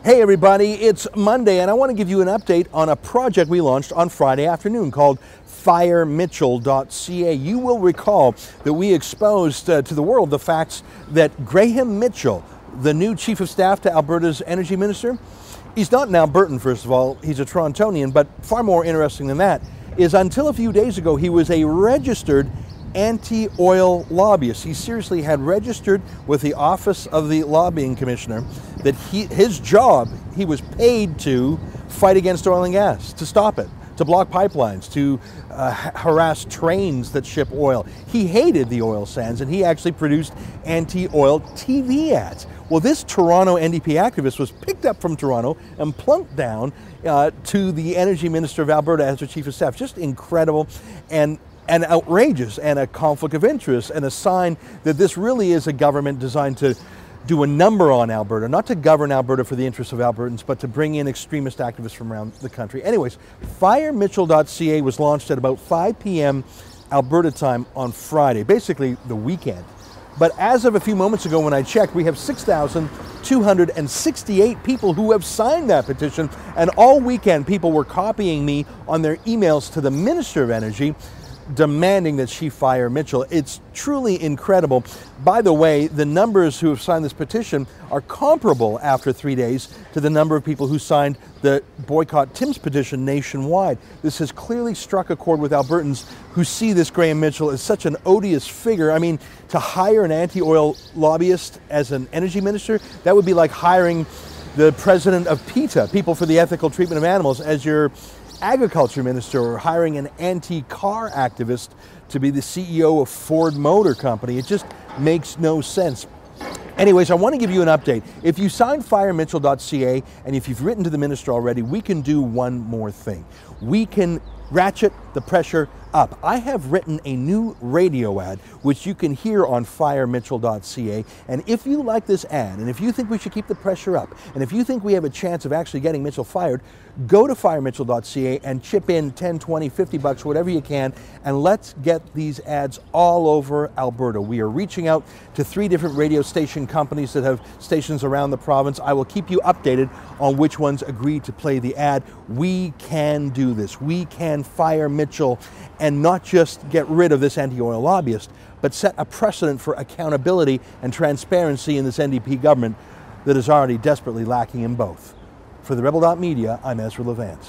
Hey everybody, it's Monday and I want to give you an update on a project we launched on Friday afternoon called FireMitchell.ca. You will recall that we exposed to the world the facts that Graham Mitchell, the new Chief of Staff to Alberta's Energy Minister, he's not an Albertan, first of all, he's a Torontonian, but far more interesting than that is until a few days ago he was a registered anti-oil lobbyist. He seriously had registered with the Office of the Lobbying Commissioner that his job, he was paid to fight against oil and gas, to stop it, to block pipelines, to harass trains that ship oil. He hated the oil sands and he actually produced anti-oil TV ads. Well, this Toronto NDP activist was picked up from Toronto and plunked down to the Energy Minister of Alberta as her Chief of Staff. Just incredible and outrageous, and a conflict of interest, and a sign that this really is a government designed to do a number on Alberta, not to govern Alberta for the interests of Albertans, but to bring in extremist activists from around the country. Anyways, FireMitchell.ca was launched at about 5 p.m. Alberta time on Friday, basically the weekend. But as of a few moments ago when I checked, we have 6,268 people who have signed that petition, and all weekend people were copying me on their emails to the Minister of Energy demanding that she fire Mitchell. It's truly incredible. By the way, the numbers who have signed this petition are comparable after 3 days to the number of people who signed the Boycott Tim's petition nationwide. This has clearly struck a chord with Albertans who see this Graham Mitchell as such an odious figure. I mean, to hire an anti-oil lobbyist as an energy minister, that would be like hiring the president of PETA, People for the Ethical Treatment of Animals, as your agriculture minister, or hiring an anti-car activist to be the CEO of Ford Motor Company. It just makes no sense. Anyways, I want to give you an update. If you signed FireMitchell.ca and if you've written to the minister already, we can do one more thing. We can ratchet the pressure up. I have written a new radio ad which you can hear on FireMitchell.ca, and if you like this ad, and if you think we should keep the pressure up, and if you think we have a chance of actually getting Mitchell fired, go to FireMitchell.ca and chip in 10, 20, 50 bucks, whatever you can, and let's get these ads all over Alberta. We are reaching out to 3 different radio station companies that have stations around the province. I will keep you updated on which ones agree to play the ad. We can do this. We can fire Mitchell and not just get rid of this anti-oil lobbyist, but set a precedent for accountability and transparency in this NDP government that is already desperately lacking in both. For TheRebel.media, I'm Ezra Levant.